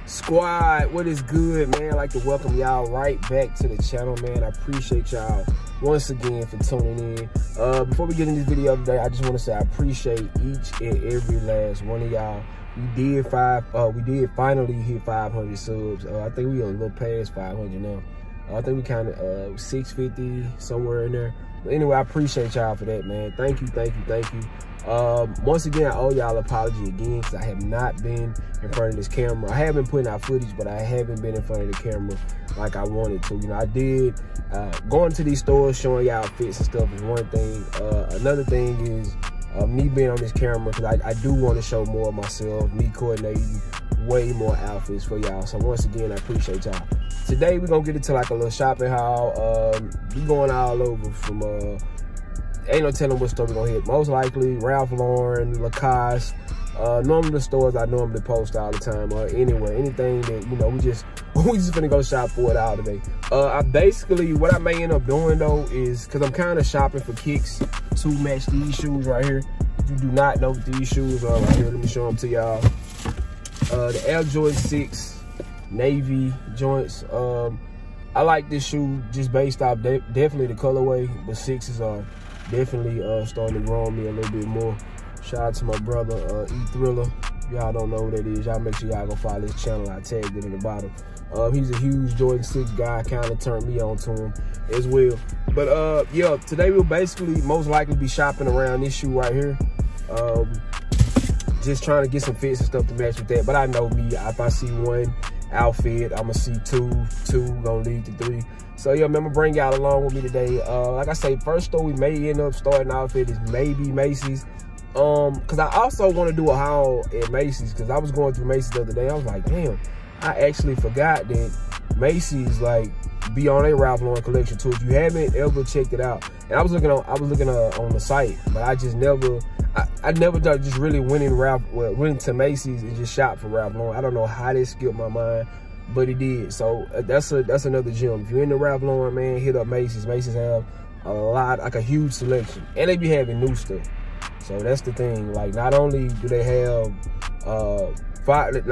Squad, what is good, man? I'd like to welcome y'all right back to the channel, man. I appreciate y'all once again for tuning in. Before we get in this video today, I just want to say I appreciate each and every last one of y'all. We did finally hit 500 subs. I think we a little past 500 now. I think we kind of 650 somewhere in there. But anyway, I appreciate y'all for that, man. Thank you. Once again, I owe y'all an apology again because I have not been in front of this camera. I have been putting out footage, but I haven't been in front of the camera like I wanted to. You know, I did going to these stores showing y'all fits and stuff is one thing. Another thing is me being on this camera because I do want to show more of myself, me coordinating way more outfits for y'all. So once again, I appreciate y'all. Today we're gonna get into like a little shopping haul. We going all over from ain't no telling what store we're gonna hit. Most likely Ralph Lauren, Lacoste, normally the stores I normally post all the time, or anywhere, anything that, you know, we just gonna go shop for it all today. I basically, what I may end up doing though is, cause I'm kind of shopping for kicks to match these shoes right here. If you do not know what these shoes are right here, let me show them to y'all. The Airjordan 6 navy joints. I like this shoe just based off definitely the colorway, but 6s are definitely starting to grow on me a little bit more. Shout out to my brother E-Thriller. Y'all don't know who that is, y'all make sure y'all go follow his channel. I tagged it in the bottom. He's a huge Jordan 6 guy, kind of turned me on to him as well. But yeah, today we'll basically most likely be shopping around this shoe right here. Just trying to get some fits and stuff to match with that. But I know me, if I see one outfit, I'm gonna see two gonna lead to 3. So yeah, man, I'm gonna bring y'all along with me today. Like I say, first store we may end up starting outfit is maybe Macy's. Cause I also want to do a haul at Macy's, cause I was going through Macy's the other day. I was like, damn, I actually forgot that Macy's like be on a Ralph Lauren collection too. If you haven't ever checked it out, and I was looking on the site, but I just never. I never just really went into Macy's and just shopped for Ralph Lauren. I don't know how they skipped my mind, but it did. So that's another gem. If you're into Ralph Lauren, man, hit up Macy's. Macy's have a lot, like a huge selection, and they be having new stuff. So that's the thing. Like, not only do they have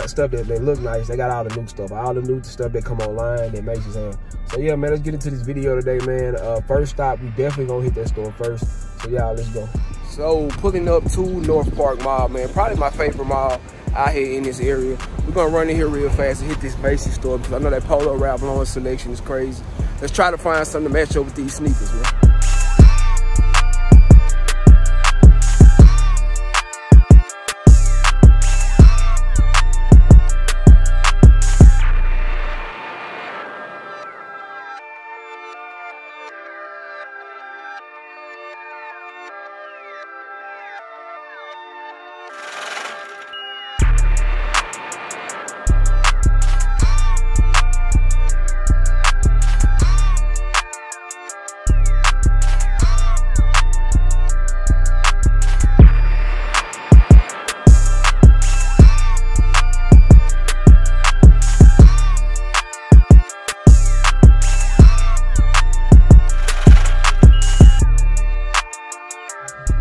stuff that they look nice, they got all the new stuff, all the new stuff that come online that Macy's have. So yeah, man, let's get into this video today, man. First stop, we definitely gonna hit that store first. So y'all, let's go. So pulling up to North Park Mall, man, probably my favorite mall out here in this area. We're gonna run in here real fast and hit this Macy's store because I know that Polo Ralph Lauren selection is crazy. Let's try to find something to match up with these sneakers, man.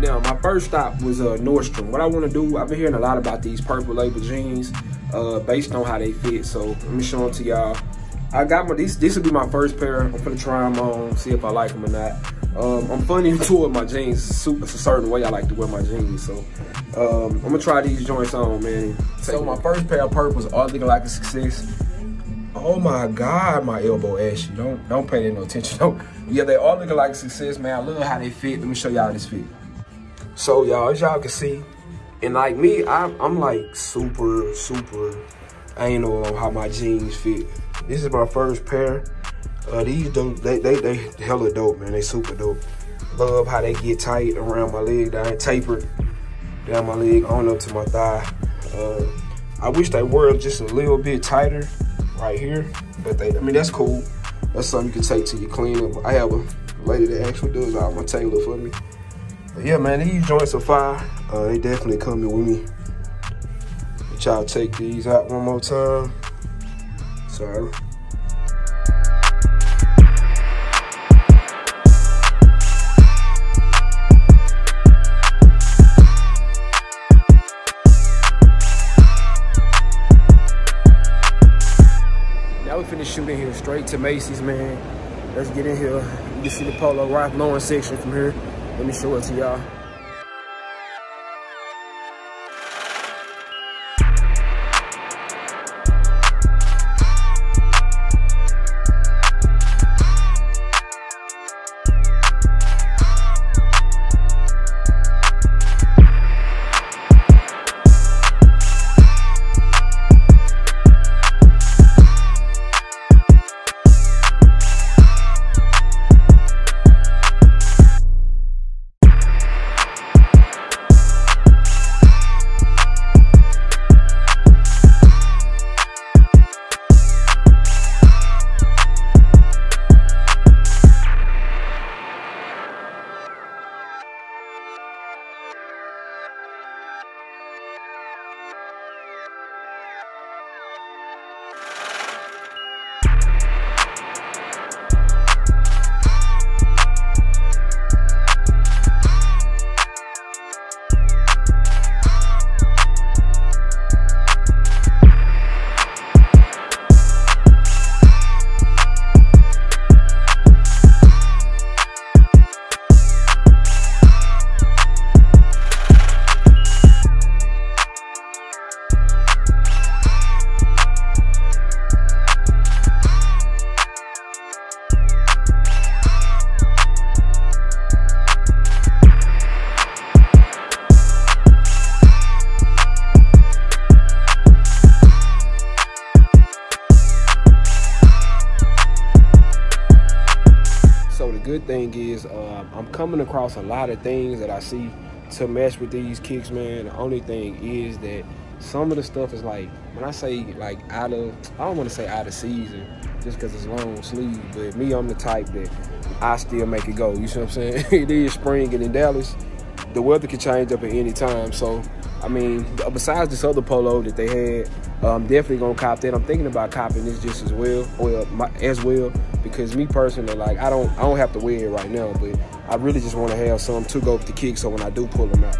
Now, my first stop was Nordstrom. What I want to do, I've been hearing a lot about these purple label jeans based on how they fit. So let me show them to y'all. I got my, this will be my first pair. I'm gonna try them on, see if I like them or not. I'm funny toward my jeans. It's a certain way I like to wear my jeans. So I'm gonna try these joints on, man. So my first pair of purples are looking like a success. Oh my God, my elbow ashy. Don't pay that no attention. Yeah, they all looking like a success, man. I love how they fit. Let me show y'all this fit. So y'all, as y'all can see, and like me, I'm like super anal on how my jeans fit. This is my first pair. These they hella dope, man. They super dope. Love how they get tight around my leg, down tapered down my leg on up to my thigh. I wish they were just a little bit tighter right here, but I mean, that's cool. That's something you can take to your cleanup. I have a lady that actually does all my tailor for me. But yeah, man, these joints are fire. They definitely coming with me. Let y'all take these out one more time. Sorry. we finna shoot in here straight to Macy's, man. Let's get in here. You can see the poloralphlauren section from here. Let me show it to y'all. Good thing is I'm coming across a lot of things that I see to match with these kicks, man. The only thing is that some of the stuff is like, when I say like I don't want to say out of season just because it's long sleeve, but me, I'm the type that I still make it go. You see what I'm saying? It is spring, and in Dallas the weather can change up at any time. So I mean, besides this other polo that they had, I'm definitely gonna cop that. I'm thinking about copping this just as well, because me personally, like I don't have to wear it right now, but I really just want to have some to go with the kick, so when I do pull them out.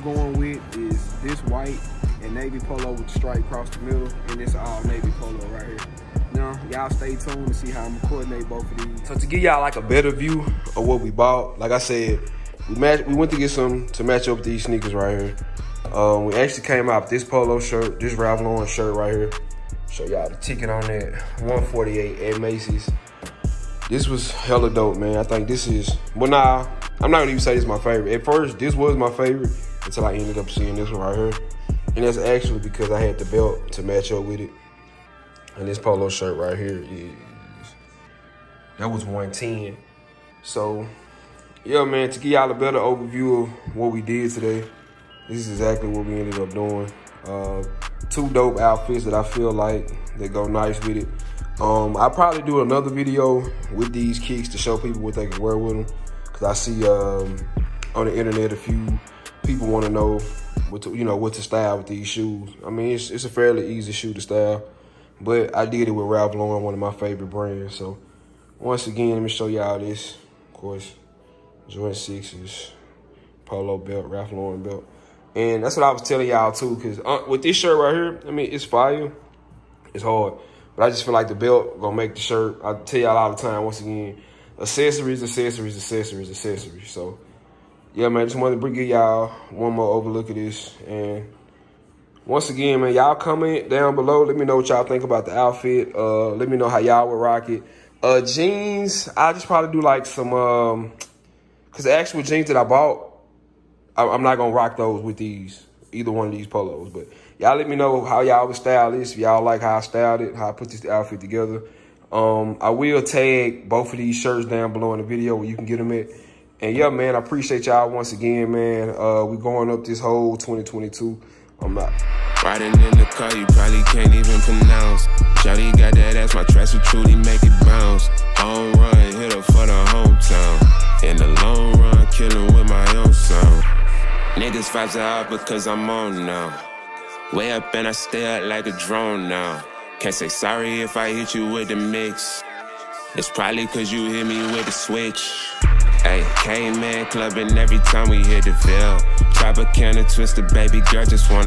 Going with is this white and navy polo with the stripe across the middle, and this all navy polo right here. Now y'all stay tuned to see how I'm gonna coordinate both of these. So to give y'all like a better view of what we bought, like I said, we went to get some to match up with these sneakers right here. We actually came out with this polo shirt, this Ralph Lauren shirt right here. Show y'all the ticket on that, 148 at Macy's. This was hella dope, man. I think this is, well, nah, I'm not gonna even say this is my favorite. At first, this was my favorite until I ended up seeing this one right here. And that's actually because I had the belt to match up with it. And this polo shirt right here that was 110. So, yeah, man, to give y'all a better overview of what we did today, this is exactly what we ended up doing. Two dope outfits that I feel like they go nice with it. I'll probably do another video with these kicks to show people what they can wear with them. Cause I see on the internet a few people want to know what to style with these shoes. I mean, it's a fairly easy shoe to style, but I did it with Ralph Lauren, one of my favorite brands. So once again, let me show y'all this. Of course, Jordan 6s, polo belt, Ralph Lauren belt. And that's what I was telling y'all too, because with this shirt right here, I mean, it's fire, it's hard. But I just feel like the belt gonna make the shirt. I tell y'all all the time, once again, accessories, accessories, accessories, accessories. So, yeah, man, just wanted to give y'all one more overlook of this. And once again, man, y'all comment down below. Let me know what y'all think about the outfit. Let me know how y'all would rock it. Jeans, I'll just probably do like some, because the actual jeans that I bought, I'm not gonna rock those with these. either one of these polos. But y'all let me know how y'all would style this. If y'all like how I styled it, how I put this outfit together. I will tag both of these shirts down below in the video where you can get them at. And yeah, man, I appreciate y'all once again, man. We going up this whole 2022. I'm out. Riding in the car, you probably can't even pronounce. Shawty got that ass, my tracks will truly make it bounce. Home run, hit her for the hometown. In the long run, killing with my own sound. Niggas vibes are out because I'm on now. Way up and I stay up like a drone now. Can't say sorry if I hit you with the mix. It's probably cause you hit me with the switch. Hey, K-Man clubbing every time we hit the Ville. Trap a can of Twister, baby girl just wanna